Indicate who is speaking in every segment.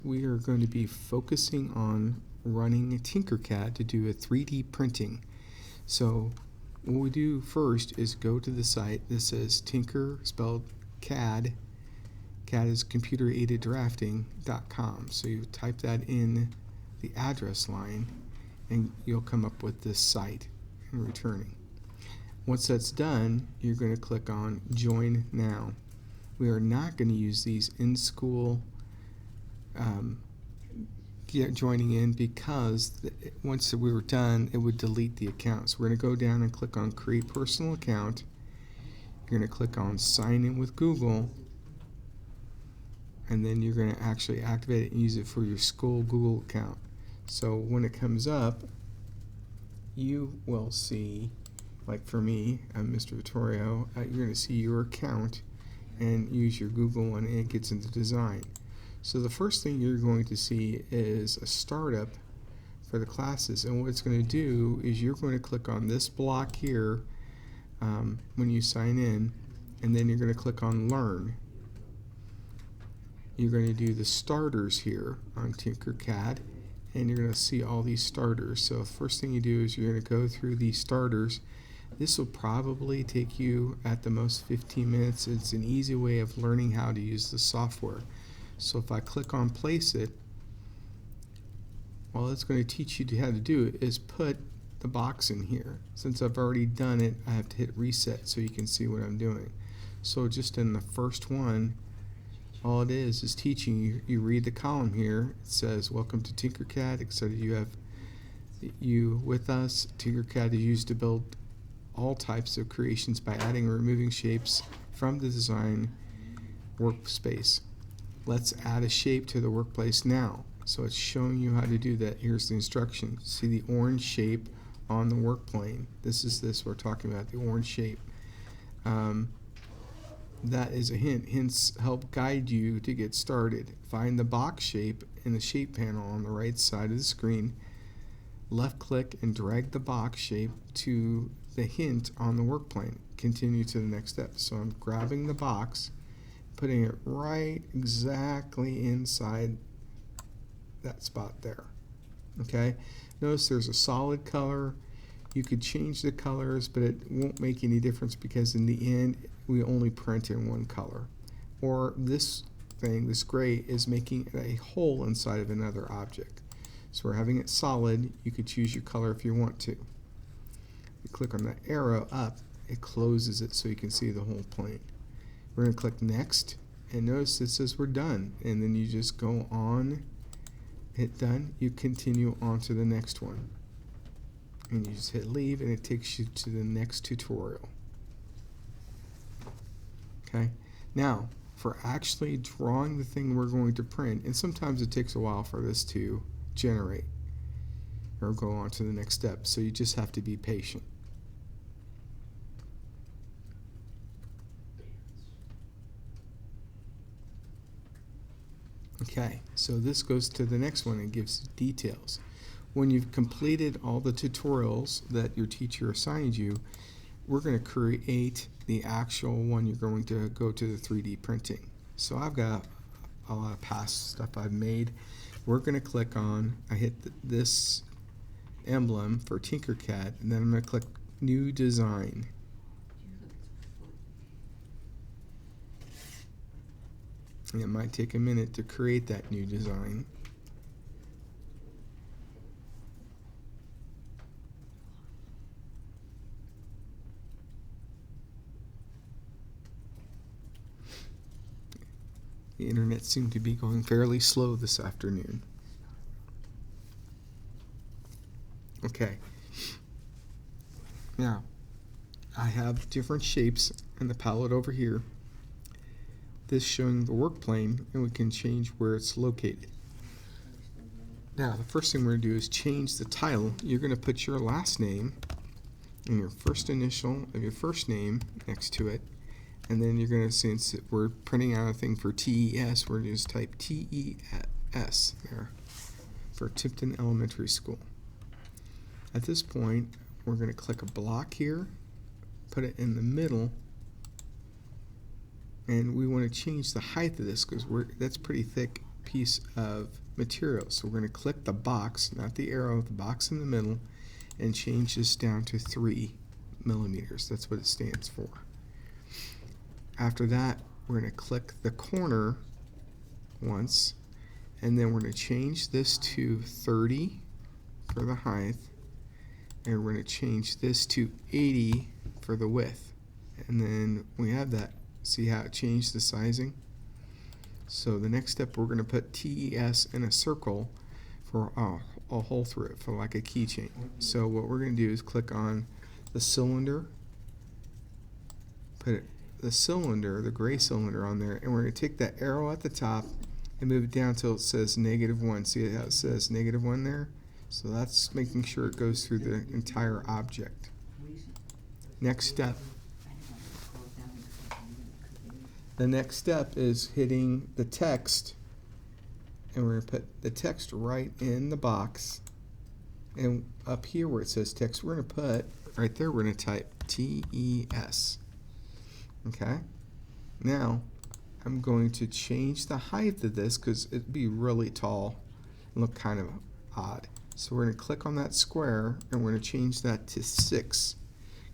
Speaker 1: We are going to be focusing on running Tinkercad to do a 3D printing. So what we do first is go to the site that says Tinker, spelled CAD. CAD is computeraideddrafting.com. So you type that in the address line and you'll come up with this site and returning. Once that's done, you're going to click on Join Now. We are not going to use these in-school joining in because once we were done, it would delete the account. So we're going to go down and click on Create Personal Account. You're going to click on Sign In with Google, and then you're going to actually activate it and use it for your school Google account. So when it comes up, you will see, like for me, I'm Mr. Vittorio, you're going to see your account and use your Google one, and it gets into design. So the first thing you're going to see is a startup for the classes, and what it's going to do is you're going to click on this block here when you sign in, and then you're going to click on Learn. You're going to do the starters here on Tinkercad, and you're going to see all these starters. So the first thing you do is you're going to go through these starters. This will probably take you at the most 15 minutes. It's an easy way of learning how to use the software. So if I click on Place It, all it's going to teach you how to do is put the box in here. Since I've already done it, I have to hit Reset so you can see what I'm doing. So just in the first one, all it is teaching you. You read the column here. It says, "Welcome to Tinkercad. Excited you have you with us. Tinkercad is used to build all types of creations by adding or removing shapes from the design workspace. Let's add a shape to the workplace now." So it's showing you how to do that. Here's the instruction. See the orange shape on the work plane. This is we're talking about, the orange shape. That is a hint. Hints help guide you to get started. Find the box shape in the shape panel on the right side of the screen. Left click and drag the box shape to the hint on the work plane. Continue to the next step. So I'm grabbing the box, putting it right exactly inside that spot there. Okay? Notice there's a solid color. You could change the colors, but it won't make any difference because in the end, we only print in one color. Or this thing, this gray, is making a hole inside of another object. So we're having it solid. You could choose your color if you want to. You click on the arrow up, it closes it so you can see the whole plane. We're going to click Next, and notice it says we're done. And then you just go on, hit Done. You continue on to the next one. And you just hit Leave, and it takes you to the next tutorial. Okay, now for actually drawing the thing we're going to print, and sometimes it takes a while for this to generate or go on to the next step, so you just have to be patient. Okay, so this goes to the next one and gives details. When you've completed all the tutorials that your teacher assigned you, we're going to create the actual one you're going to go to the 3D printing. So I've got a lot of past stuff I've made. We're going to click on, I hit this emblem for Tinkercad, and then I'm going to click New Design. And it might take a minute to create that new design. The internet seemed to be going fairly slow this afternoon. Okay. Now, I have different shapes in the palette over here. This showing the work plane, and we can change where it's located. Now, the first thing we're going to do is change the title. You're going to put your last name and your first initial of your first name next to it. And then you're going to, since we're printing out a thing for TES, we're going to just type TES there for Tipton Elementary School. At this point, we're going to click a block here, put it in the middle, and we want to change the height of this because that's pretty thick piece of material. So we're going to click the box, not the arrow, the box in the middle, and change this down to 3 millimeters. That's what it stands for. After that, we're going to click the corner once, and then we're going to change this to 30 for the height, and we're going to change this to 80 for the width. And then we have that. See how it changed the sizing? So the next step, we're going to put TES in a circle for a hole through it, for like a keychain. So what we're going to do is click on the cylinder, put the cylinder, the gray cylinder on there, and we're going to take that arrow at the top and move it down till it says -1. See how it says -1 there? So that's making sure it goes through the entire object. Next step. The next step is hitting the text, and we're going to put the text right in the box. And up here where it says text, we're going to put, right there, we're going to type TES. Okay? Now, I'm going to change the height of this because it'd be really tall and look kind of odd. So we're going to click on that square, and we're going to change that to 6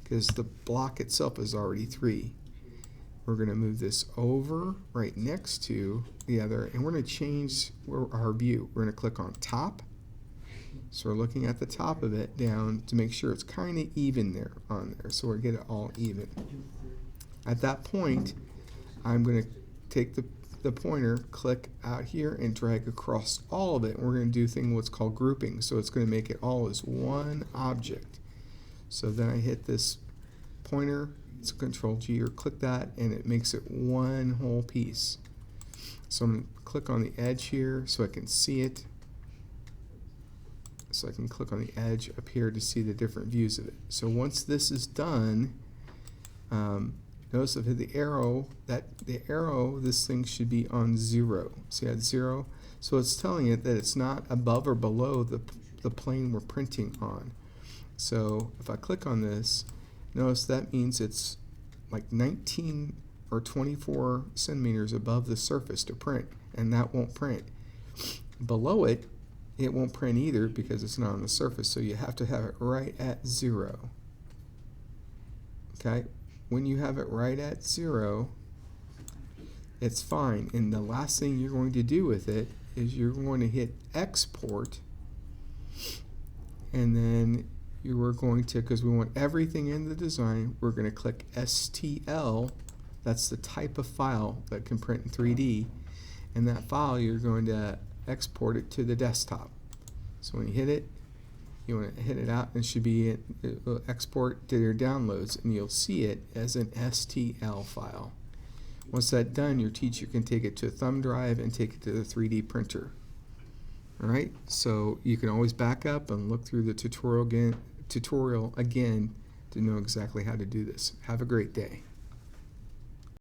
Speaker 1: because the block itself is already 3. We're going to move this over right next to the other, and we're going to change our view. We're going to click on top. So we're looking at the top of it down to make sure it's kind of even there on there. So we'll get it all even. At that point, I'm going to take the pointer, click out here, and drag across all of it. And we're going to do what's called grouping. So it's going to make it all as one object. So then I hit this pointer, it's Control-G, or click that, and it makes it one whole piece. So I'm going to click on the edge here so I can see it. So I can click on the edge up here to see the different views of it. So once this is done, notice if I hit the arrow, this thing should be on 0. See at 0? So it's telling it that it's not above or below the plane we're printing on. So if I click on this, notice that means it's like 19 or 24 centimeters above the surface to print, and that won't print. Below it, it won't print either because it's not on the surface, so you have to have it right at 0. Okay? When you have it right at 0, it's fine. And the last thing you're going to do with it is you're going to hit export, and then you are going to, because we want everything in the design, we're going to click STL. That's the type of file that can print in 3D. And that file, you're going to export it to the desktop. So when you hit it, you want to hit it out, and it should be it will export to your downloads, and you'll see it as an STL file. Once that's done, your teacher can take it to a thumb drive and take it to the 3D printer. All right, so you can always back up and look through the tutorial again to know exactly how to do this. Have a great day.